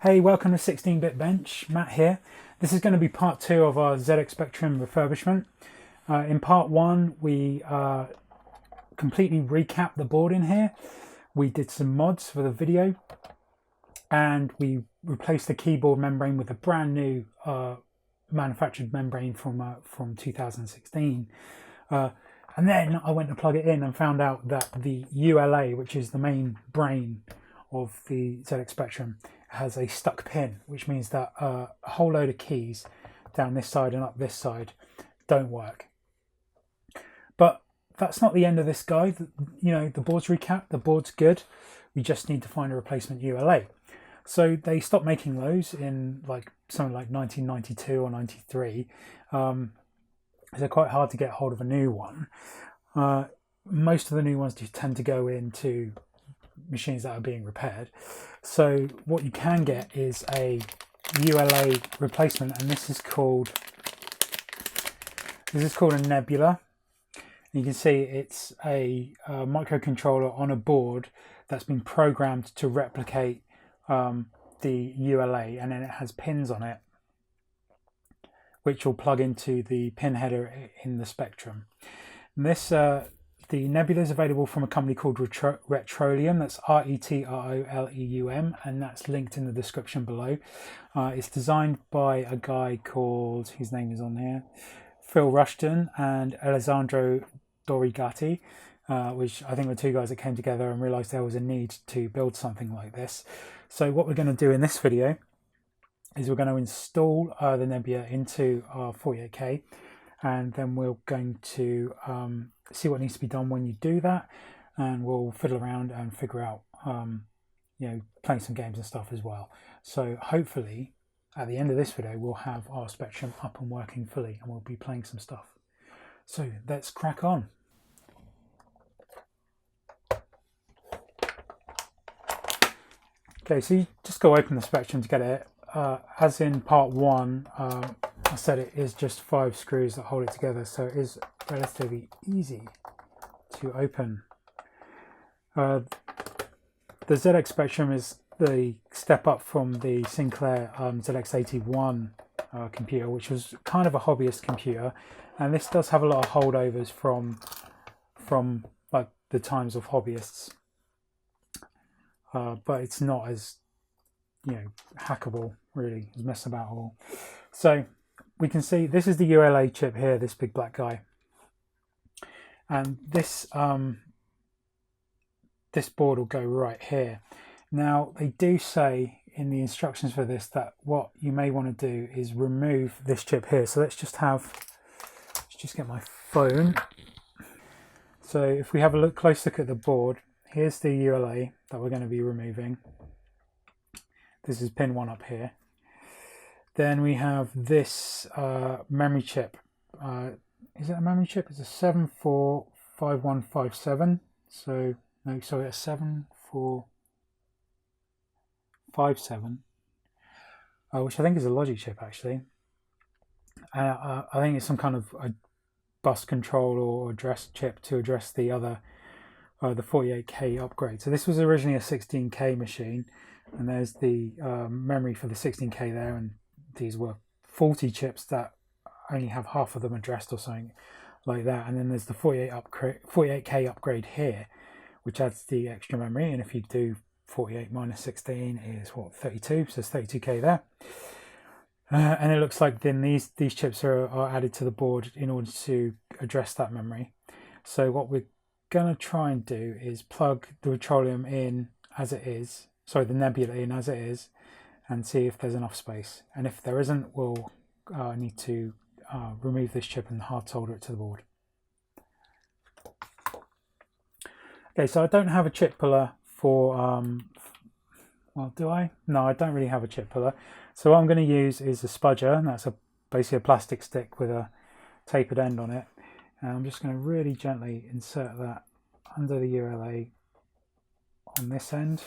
Hey, welcome to 16-Bit Bench. Matt here. This is going to be part 2 of our ZX Spectrum refurbishment. In part 1, we completely recapped the board in here. We did some mods for the video, and we replaced the keyboard membrane with a brand new manufactured membrane from 2016. And then I went to plug it in and found out that the ULA, which is the main brain of the ZX Spectrum, has a stuck pin, which means that a whole load of keys down this side and up this side don't work. But that's not the end of this guide. You know, the board's recapped, the board's good. We just need to find a replacement ULA. So they stopped making those in something like 1992 or 93. They're quite hard to get hold of a new one. Most of the new ones do tend to go into machines that are being repaired. So what you can get is a ULA replacement, and this is called a NebULA. You can see it's a microcontroller on a board that's been programmed to replicate the ULA, and then it has pins on it which will plug into the pin header in the Spectrum. And this the NebULA is available from a company called Retroleum. That's Retroleum, and that's linked in the description below. It's designed by a guy called, his name is on here, Phil Rushton and Alessandro Dorigatti, which I think were two guys that came together and realized there was a need to build something like this. So what we're going to do in this video is we're going to install the NebULA into our 48K, and then we're going to see what needs to be done when you do that, and we'll fiddle around and figure out playing some games and stuff as well. So hopefully at the end of this video we'll have our Spectrum up and working fully, and we'll be playing some stuff. So let's crack on. Okay, so you just go open the Spectrum to get it. As in part 1, I said it is just 5 screws that hold it together, so it is relatively easy to open. The ZX Spectrum is the step up from the Sinclair ZX81 computer, which was kind of a hobbyist computer, and this does have a lot of holdovers from like the times of hobbyists, but it's not as hackable, really, as mess about all. So we can see this is the ULA chip here, this big black guy, and this this board will go right here. Now they do say in the instructions for this that what you may want to do is remove this chip here. So let's just get my phone. So if we have a close look at the board, here's the ULA that we're going to be removing. This is pin 1 up here. Then we have this memory chip. Is it a memory chip? It's a 745157. So no, sorry, a 7457, which I think is a logic chip actually. I think it's some kind of a bus control or address chip to address the other, the 48K upgrade. So this was originally a 16K machine, and there's the memory for the 16K there, and these were 40 chips that only have half of them addressed or something like that. And then there's the 48K upgrade here, which adds the extra memory, and if you do 48 minus 16 is what, 32, so there's 32K there. And it looks like then these chips are added to the board in order to address that memory. So what we're going to try and do is plug the Retroleum in as it is, sorry, the NebULA in as it is, and see if there's enough space. And if there isn't, we'll need to remove this chip and hard solder it to the board. Okay, so I don't have a chip puller for, well, do I? No, I don't really have a chip puller. So what I'm going to use is a spudger, and that's basically a plastic stick with a tapered end on it. And I'm just going to really gently insert that under the ULA on this end,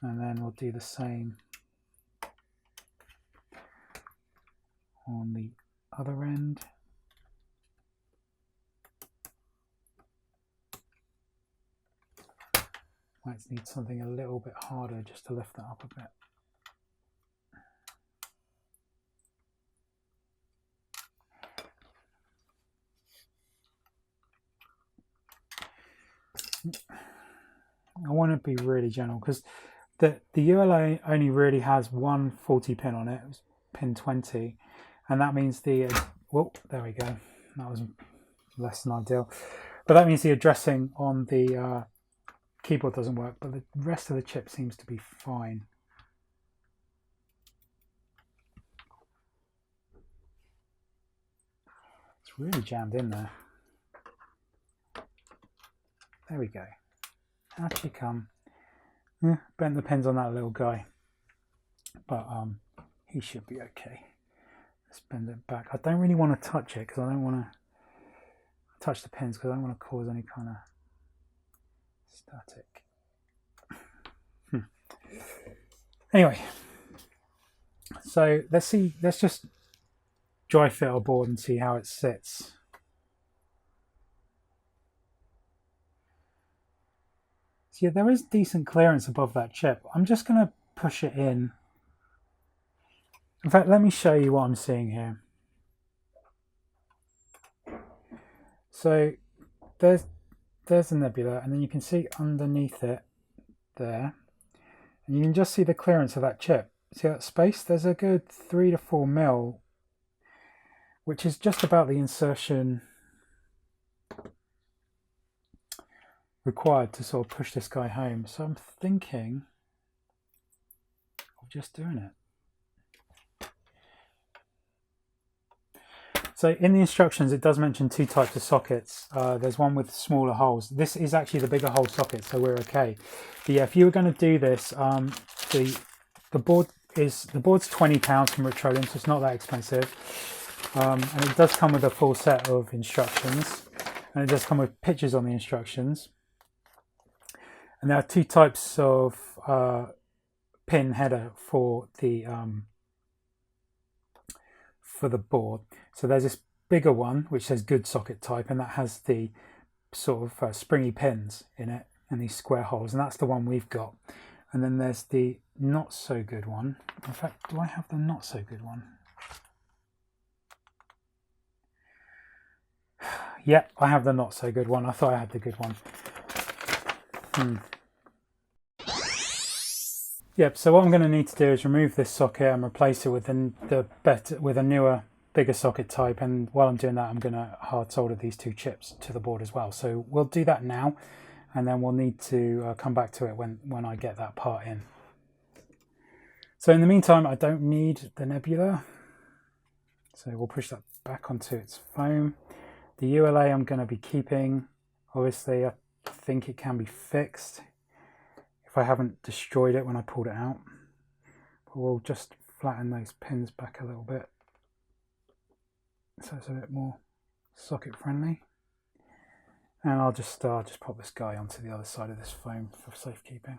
and then we'll do the same on the other end. Might need something a little bit harder just to lift that up a bit. I want to be really gentle because the ULA only really has one 40 pin on it. It was pin 20, and that means the whoop, there we go. That was less than ideal, but that means the addressing on the keyboard doesn't work, but the rest of the chip seems to be fine. It's really jammed in there. There we go. Out you come. Bent the pins on that little guy, but he should be okay. Let's bend it back. I don't really want to touch it because I don't want to touch the pins because I don't want to cause any kind of static. Anyway, so let's just dry fit our board and see how it sits. So yeah, there is decent clearance above that chip. I'm just going to push it in. In fact, let me show you what I'm seeing here. So there's the nebula, and then you can see underneath it there, and you can just see the clearance of that chip. See that space? There's a good 3 to 4 mil, which is just about the insertion required to sort of push this guy home. So I'm thinking of just doing it. So in the instructions, it does mention 2 types of sockets. There's one with smaller holes. This is actually the bigger hole socket, so we're okay. But yeah, if you were going to do this, the board's £20 from Retroleum, so it's not that expensive. And it does come with a full set of instructions, and it does come with pictures on the instructions. And there are 2 types of pin header for the board. So there's this bigger one which says good socket type, and that has the sort of springy pins in it and these square holes, and that's the one we've got. And then there's the not so good one. In fact, do I have the not so good one? Yep, I have the not so good one. I thought I had the good one. Yep, so what I'm going to need to do is remove this socket and replace it with a newer, bigger socket type. And while I'm doing that, I'm going to hard solder these 2 chips to the board as well. So we'll do that now, and then we'll need to come back to it when I get that part in. So in the meantime, I don't need the nebula, so we'll push that back onto its foam. The ULA I'm going to be keeping. Obviously, I think it can be fixed if I haven't destroyed it when I pulled it out. But we'll just flatten those pins back a little bit so it's a bit more socket friendly. And I'll just pop this guy onto the other side of this foam for safekeeping.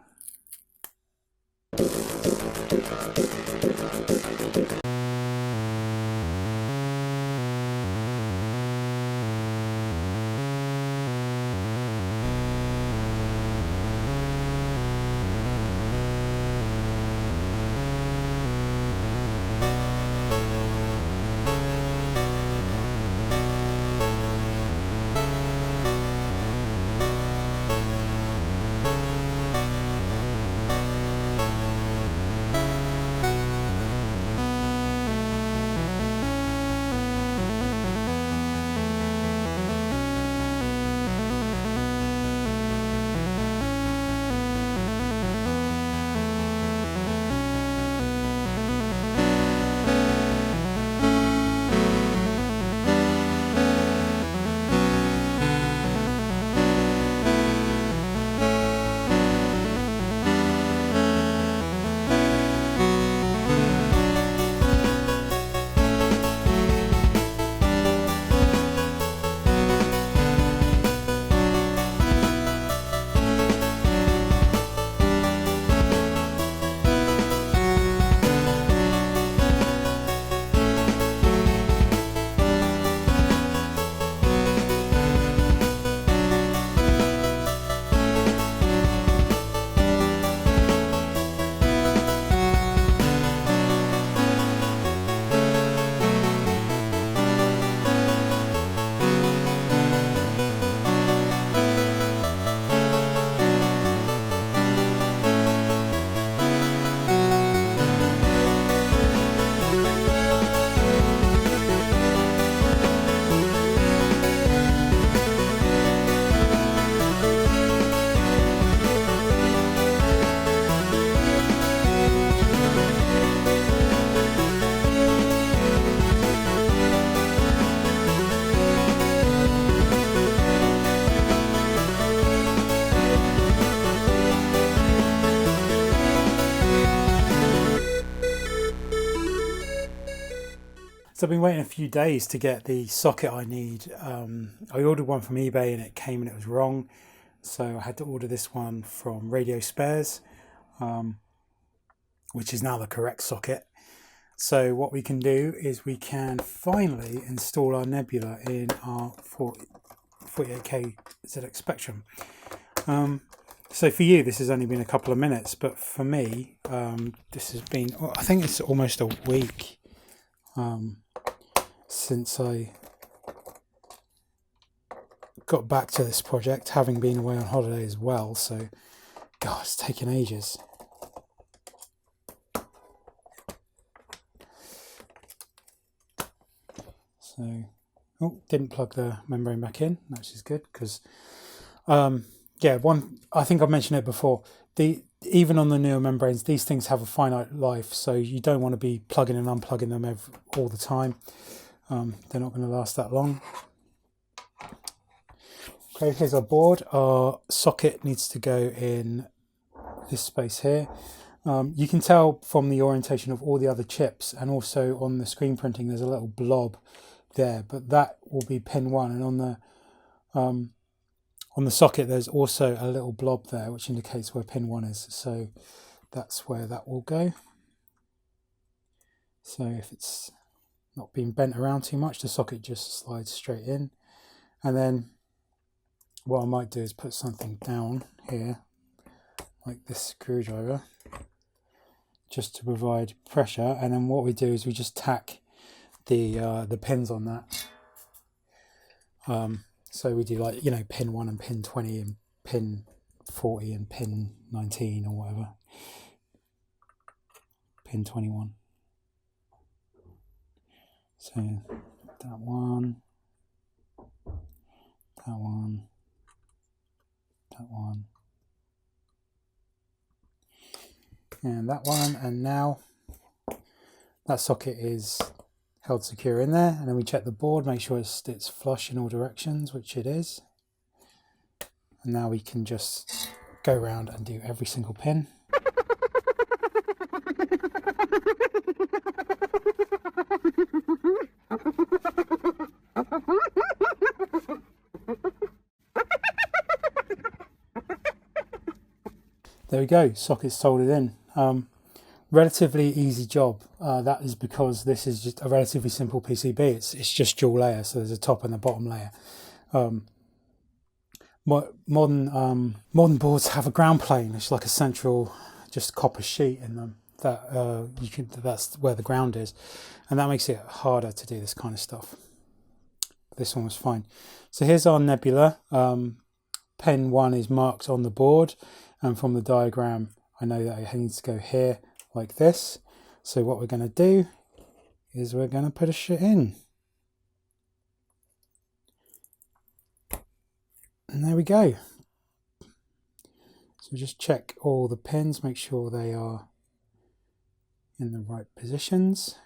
So I've been waiting a few days to get the socket I need. I ordered one from eBay and it came and it was wrong. So I had to order this one from Radio Spares, which is now the correct socket. So what we can do is we can finally install our NebULA in our 48K ZX Spectrum. So for you, this has only been a couple of minutes, but for me, this has been, I think it's almost a week since I got back to this project, having been away on holiday as well. So, God, it's taken ages. So, oh, didn't plug the membrane back in, which is good because, yeah, I think I've mentioned it before. Even on the newer membranes, these things have a finite life, so you don't want to be plugging and unplugging them all the time. They're not going to last that long. Okay, here's our board. Our socket needs to go in this space here. You can tell from the orientation of all the other chips, and also on the screen printing, there's a little blob there, but that will be pin 1, and on the socket there's also a little blob there which indicates where pin 1 is, so that's where that will go. So if it's not being bent around too much, the socket just slides straight in. And then what I might do is put something down here like this screwdriver just to provide pressure, and then what we do is we just tack the pins on that. So we do, like, you know, pin 1 and pin 20 and pin 40 and pin 19 or whatever. Pin 21. So that one, that one, that one, and that one, and now that socket is held secure in there, and then we check the board, make sure it's flush in all directions, which it is. And now we can just go around and do every single pin. There we go, socket's soldered in. Relatively easy job. That is because this is just a relatively simple PCB. It's just dual layer, so there's a top and a bottom layer. Modern boards have a ground plane. It's like a central, just copper sheet in them. That's where the ground is, and that makes it harder to do this kind of stuff. This one was fine. So here's our NebULA. Pin 1 is marked on the board, and from the diagram I know that it needs to go here like this. So what we're going to do is we're going to put a shit in. And there we go. So just check all the pins, make sure they are in the right positions.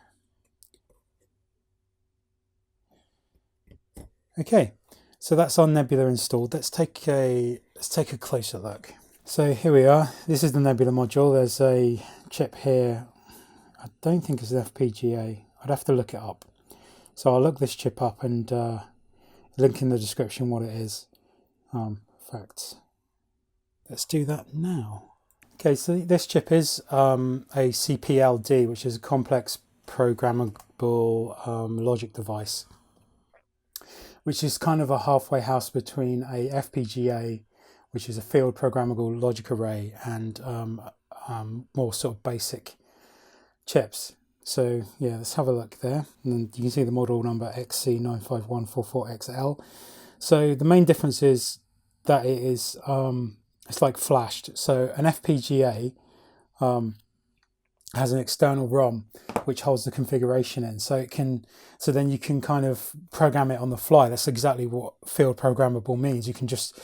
Okay, so that's our NebULA installed. Let's take a closer look. So here we are. This is the NebULA module. There's a chip here. I don't think it's an FPGA. I'd have to look it up. So I'll look this chip up and link in the description what it is. In fact, let's do that now. Okay, so this chip is a CPLD, which is a complex programmable logic device, which is kind of a halfway house between a FPGA, which is a field programmable logic array, and more sort of basic chips. So yeah, let's have a look there. And you can see the model number XC95144XL. So the main difference is that it is it's like flashed. So an FPGA has an external ROM which holds the configuration in, so then you can kind of program it on the fly. That's exactly what field programmable means. You can just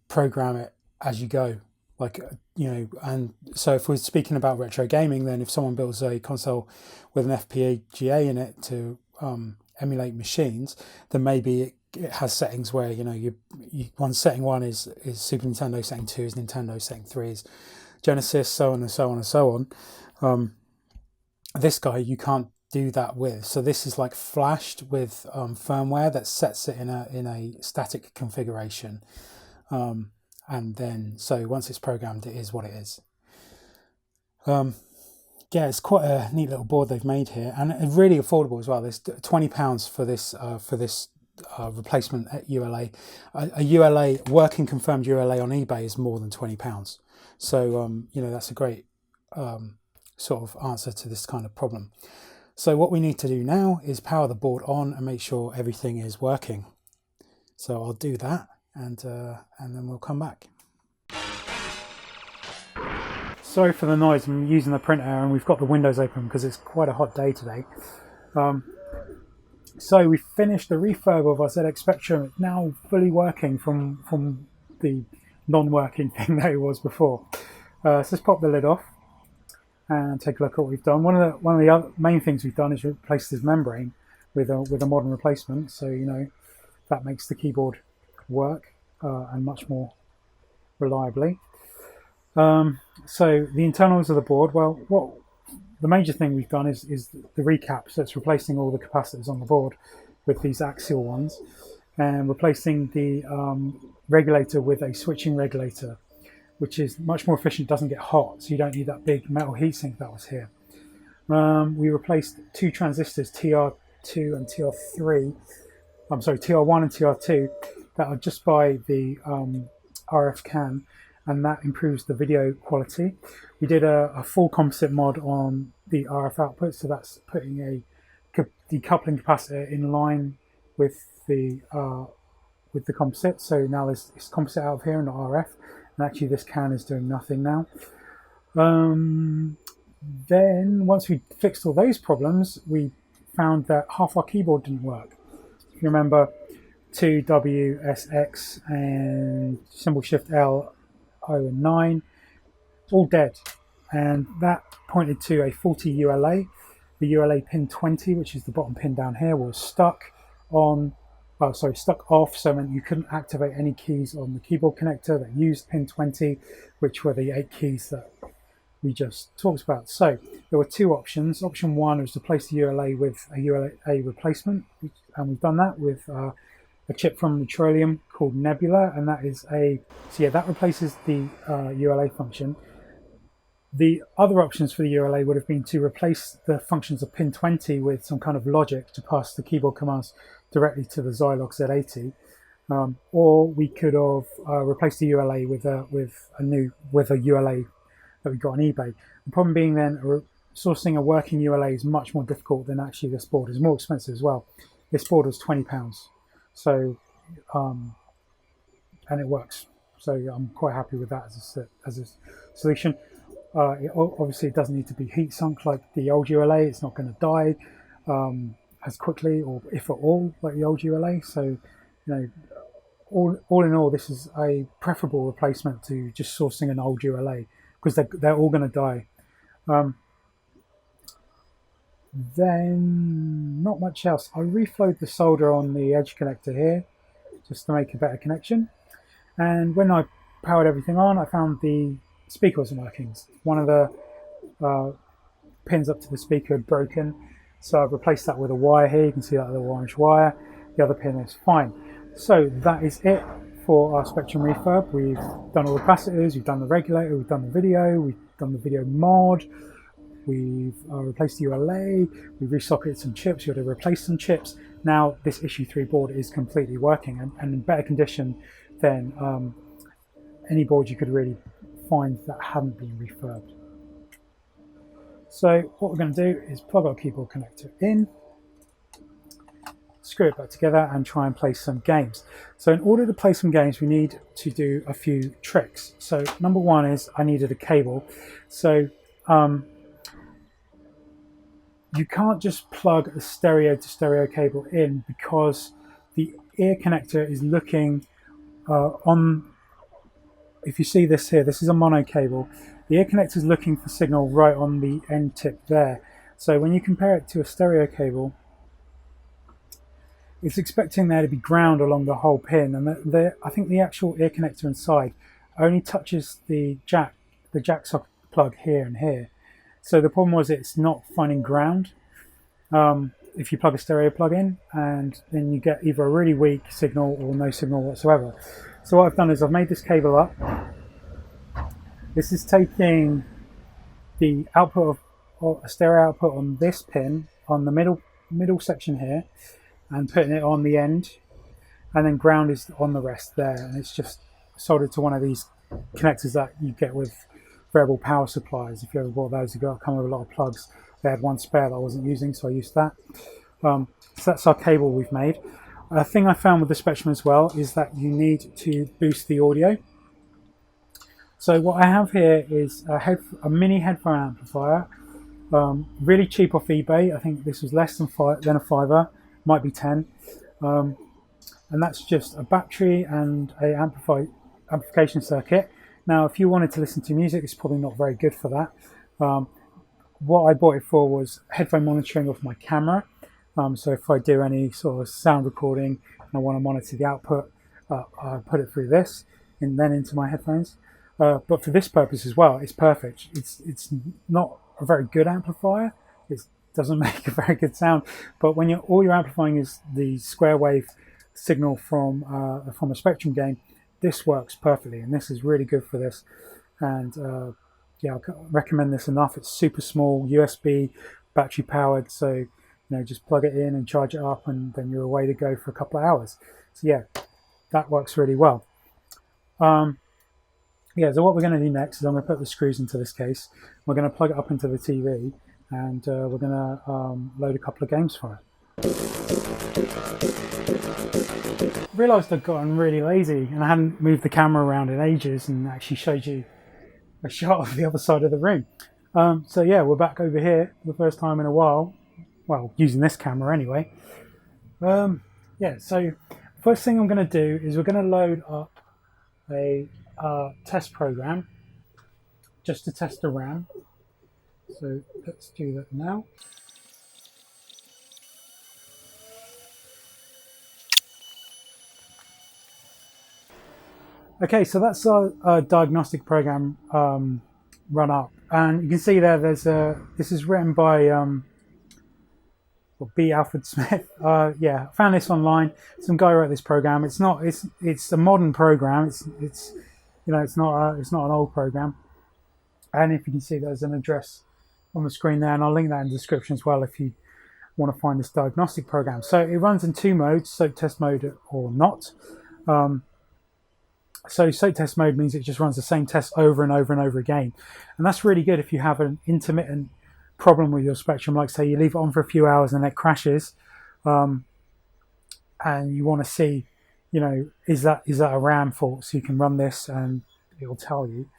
program it as you go, like, you know. And so if we're speaking about retro gaming, then if someone builds a console with an FPGA in it to emulate machines, then maybe it has settings where, you know, setting 1 is Super Nintendo, setting 2 is Nintendo, setting 3 is Genesis, so on and so on and so on. This guy, you can't do that with. So this is like flashed with firmware that sets it in a static configuration, and then so once it's programmed, it is what it is. Yeah, it's quite a neat little board they've made here, and really affordable as well. There's £20 for this replacement ULA. A ULA, working confirmed ULA on eBay is more than £20. So you know, that's a great sort of answer to this kind of problem. So what we need to do now is power the board on and make sure everything is working. So I'll do that, and then we'll come back. Sorry for the noise, I'm using the printer and we've got the windows open because it's quite a hot day today. So we finished the refurb of our ZX Spectrum. It's now fully working from the non-working thing that it was before. So let's pop the lid off and take a look at what we've done. One of the other main things we've done is replace this membrane with a modern replacement. So you know, that makes the keyboard work and much more reliably. So the internals of the board, well, what the major thing we've done is the recap. So it's replacing all the capacitors on the board with these axial ones, and replacing the regulator with a switching regulator, which is much more efficient, doesn't get hot, so you don't need that big metal heatsink that was here. We replaced two transistors, TR2 and TR3, I'm sorry, TR1 and TR2, that are just by the RF can, and that improves the video quality. We did a full composite mod on the RF output, so that's putting a decoupling capacitor in line with the composite. So now it's composite out of here and not RF, and actually this can is doing nothing now. Then once we fixed all those problems, we found that half our keyboard didn't work. If you remember, 2WSX and symbol shift L, O and 9, all dead, and that pointed to a faulty ULA. The ULA pin 20, which is the bottom pin down here, was stuck off, so it meant you couldn't activate any keys on the keyboard connector that used pin 20, which were the 8 keys that we just talked about. So there were two options. Option one was to replace the ULA with a ULA replacement, and we've done that with a chip from Retroleum called NebULA, and that is that replaces the ULA function. The other options for the ULA would have been to replace the functions of pin 20 with some kind of logic to pass the keyboard commands directly to the Zilog Z80, or we could have replaced the ULA with a ULA that we got on eBay. The problem being then, sourcing a working ULA is much more difficult than actually this board. It's more expensive as well. This board was £20. So, and it works. So I'm quite happy with that as a solution. Obviously, it doesn't need to be heat sunk like the old ULA. It's not going to die as quickly, or if at all, like the old ULA. So, you know, all in all, this is a preferable replacement to just sourcing an old ULA, because they're all going to die. Then not much else. I reflowed the solder on the edge connector here just to make a better connection, and when I powered everything on, I found the speaker wasn't working. One of the pins up to the speaker had broken, so I've replaced that with a wire here. You can see that little orange wire. The other pin is fine. So that is it for our Spectrum refurb. We've done all the capacitors, we've done the regulator, we've done the video, we've done the video mod, we've replaced the ULA, we've resocketed some chips, we had to replace some chips. Now this issue 3 board is completely working and in better condition than any board you could really find that hadn't been refurbed. So what we're going to do is plug our keyboard connector in, screw it back together, and try and play some games. So in order to play some games, we need to do a few tricks. So number one is I needed a cable. So you can't just plug a stereo to stereo cable in, because the ear connector is looking on. If you see this here, this is a mono cable. The ear connector is looking for signal right on the end tip there. So when you compare it to a stereo cable, it's expecting there to be ground along the whole pin, and I think the actual ear connector inside only touches the jack socket plug here and here. So the problem was it's not finding ground. if you plug a stereo plug in, and then you get either a really weak signal or no signal whatsoever. So what I've done is I've made this cable up. This is taking the output of a stereo output on this pin on the middle section here, and putting it on the end, and then ground is on the rest there, and it's just soldered to one of these connectors that you get with variable power supplies. If you ever bought those, you got come with a lot of plugs. They had one spare that I wasn't using, so I used that. So that's our cable we've made. A thing I found with the Spectrum as well is that you need to boost the audio. So what I have here is a mini headphone amplifier, really cheap off eBay. I think this was less than a fiver, might be 10. And that's just a battery and a amplification circuit. Now, if you wanted to listen to music, it's probably not very good for that. What I bought it for was headphone monitoring of my camera. So if I do any sort of sound recording and I want to monitor the output, I put it through this and then into my headphones. But for this purpose as well, it's perfect. It's not a very good amplifier. It doesn't make a very good sound. But when all you're amplifying is the square wave signal from a Spectrum game, this works perfectly, and this is really good for this. And yeah, I can't recommend this enough. It's super small, USB, battery powered, so just plug it in and charge it up, and then you're away to go for a couple of hours. So yeah, that works really well. Yeah, so what we're going to do next is I'm going to put the screws into this case. We're going to plug it up into the TV, and we're going to load a couple of games for it. I realised I'd gotten really lazy and I hadn't moved the camera around in ages and actually showed you a shot of the other side of the room. So yeah, we're back over here for the first time in a while. Well, using this camera anyway. Yeah, so the first thing I'm going to do is we're going to load up a test program just to test the RAM. So let's do that now. Okay, so that's our diagnostic program run up, and you can see there's this is written by B. Alfred Smith. Yeah, I found this online. Some guy wrote this program. It's a modern program. It's not an old program. And if you can see, there's an address on the screen there, and I'll link that in the description as well if you want to find this diagnostic program. So it runs in two modes: soak test mode or not. So soak test mode means it just runs the same test over and over and over again, and that's really good if you have an intermittent problem with your Spectrum, like say you leave it on for a few hours and it crashes, and you want to see, is that a RAM fault? So you can run this and it will tell you.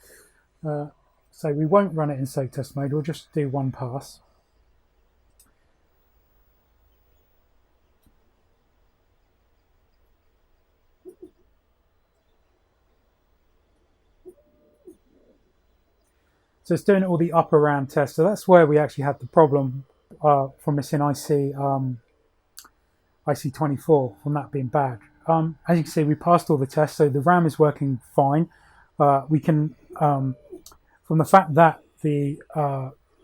So we won't run it in soak test mode. We'll just do one pass. So it's doing all the upper RAM tests. So that's where we actually had the problem from missing IC24, from that being bad. As you can see, we passed all the tests, so the RAM is working fine. We can, from the fact that the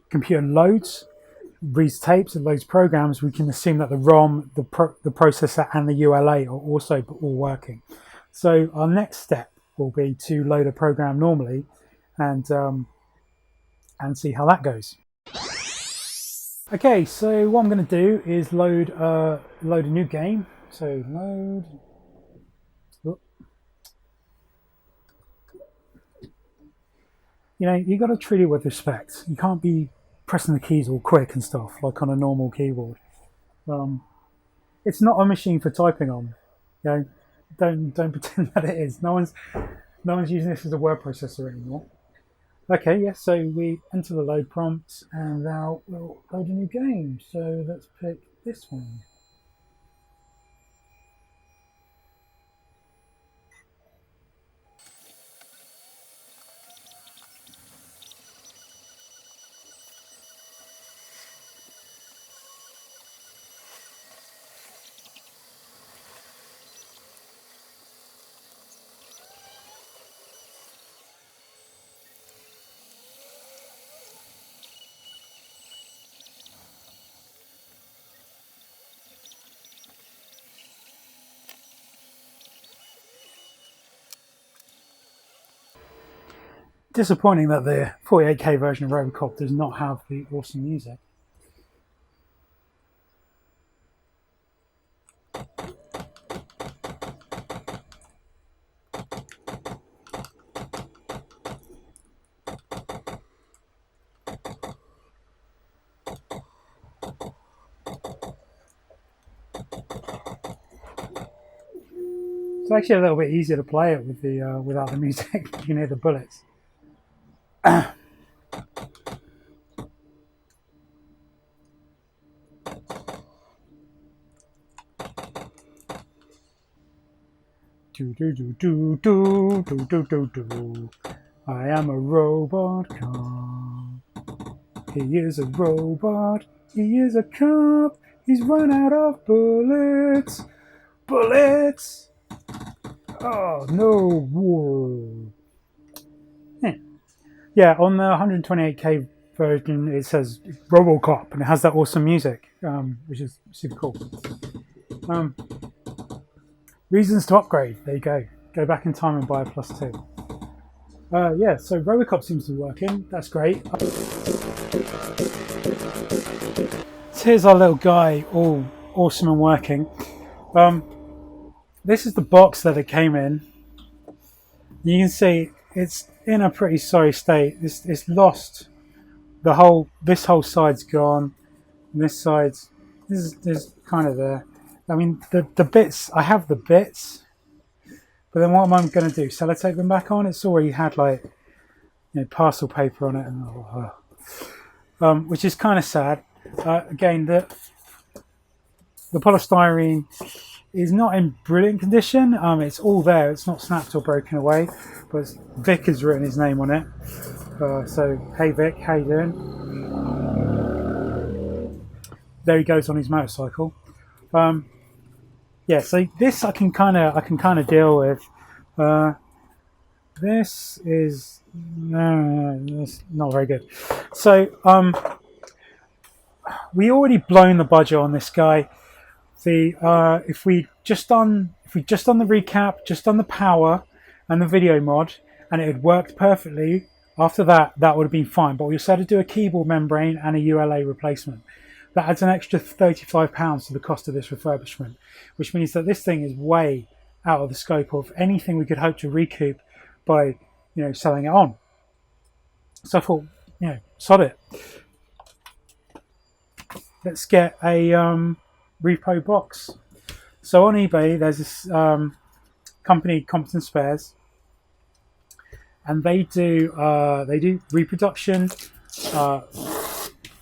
computer reads tapes and loads programs, we can assume that the ROM, the processor, and the ULA are also all working. So our next step will be to load a program normally, and see how that goes. Okay, so what I'm going to do is load a new game. So load. You got to treat it with respect. You can't be pressing the keys all quick and stuff like on a normal keyboard. It's not a machine for typing on. Don't pretend that it is. No one's using this as a word processor anymore. Okay, yes, so we enter the load prompt and now we'll load a new game. So let's pick this one. disappointing that the 48K version of Robocop does not have the awesome music. It's actually a little bit easier to play it with the without the music. You can hear the bullets. Do do do do do do do do do. I am a robot cop. He is a robot. He is a cop. He's run out of bullets. Bullets. Oh no! Whoa. Yeah, on the 128K version, it says RoboCop, and it has that awesome music, which is super cool. Reasons to upgrade. There you go. Go back in time and buy a +2. Yeah, so RoboCop seems to be working. That's great. So here's our little guy, all awesome and working. This is the box that it came in. You can see it's in a pretty sorry state. It's lost the whole. This whole side's gone. And this side's is kind of there. I mean, the bits, I have the bits, but then what am I going to do? Sellotape them back on? It's already had like, you know, parcel paper on it, and which is kind of sad. Again, the polystyrene is not in brilliant condition. It's all there. It's not snapped or broken away, but Vic has written his name on it. So, hey Vic, how you doing? There he goes on his motorcycle. Yeah, so this I can kind of deal with. This is it's not very good. So we already blown the budget on this guy. If we just done the recap, just done the power and the video mod, and it had worked perfectly. After that would have been fine. But we also had to do a keyboard membrane and a ULA replacement. That adds an extra £35 to the cost of this refurbishment, which means that this thing is way out of the scope of anything we could hope to recoup by, you know, selling it on. So I thought, you know, sod it. Let's get a repo box. So on eBay, there's this company, Competent Spares, and they do reproduction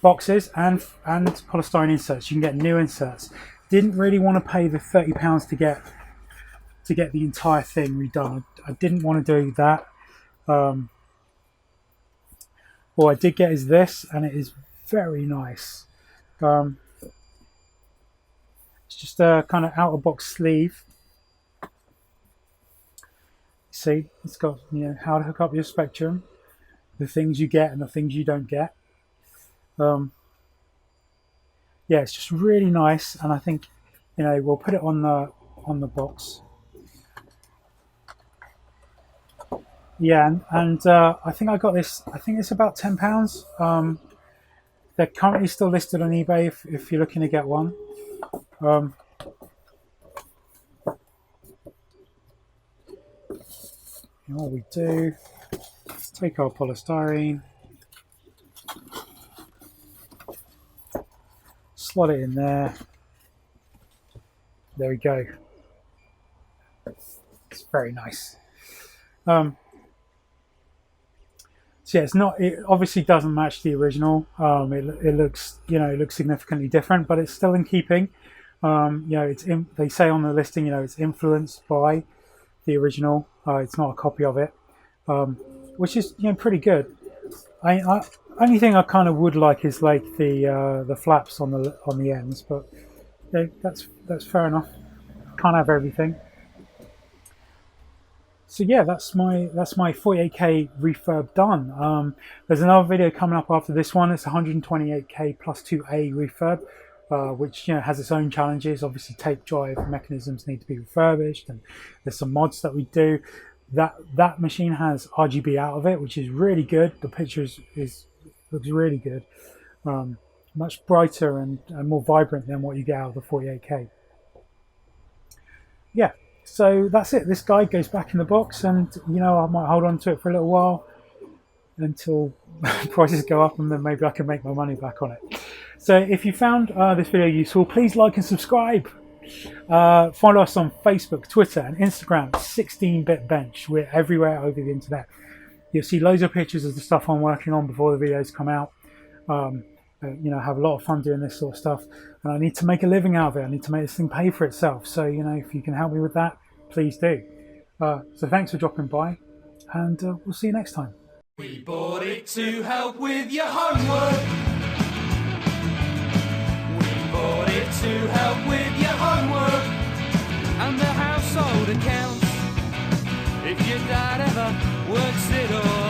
boxes and polystyrene inserts. You can get new inserts. Didn't really want to pay the £30 to get the entire thing redone. I didn't want to do that. What I did get is this, and it is very nice. It's just a kind of outer box sleeve. See, it's got, you know, how to hook up your Spectrum, the things you get and the things you don't get. Yeah, it's just really nice, and I think, you know, we'll put it on the box. Yeah, and I think I got this. I think it's about £10. They're currently still listed on eBay if you're looking to get one. And what we do is take our polystyrene, slot it in there. There we go. It's very nice. So yeah, it's not. It obviously doesn't match the original. It looks, you know, it looks significantly different, but it's still in keeping. You know, they say on the listing, you know, it's influenced by the original. It's not a copy of it, which is, you know, pretty good. Only thing I kind of would like is like the flaps on the ends, but yeah, that's fair enough. Can't have everything. So yeah, that's my 48K refurb done. There's another video coming up after this one. It's 128K plus 2A refurb, which, you know, has its own challenges. Obviously, tape drive mechanisms need to be refurbished, and there's some mods that we do. that machine has RGB out of it, which is really good. The picture looks really good, much brighter and more vibrant than what you get out of the 48K. Yeah, so that's it. This guide goes back in the box, and you know, I might hold on to it for a little while until prices go up, and then maybe I can make my money back on it. So if you found this video useful, please like and subscribe. Follow us on Facebook, Twitter and Instagram, 16-bit bench. We're everywhere over the internet. You'll see loads of pictures of the stuff I'm working on before the videos come out. You know, I have a lot of fun doing this sort of stuff, and I need to make a living out of it. I need to make this thing pay for itself. So, you know, if you can help me with that, please do. So thanks for dropping by, and we'll see you next time. We bought it to help with your homework. We bought it to help with your homework and the household accounts. If your dad ever works it all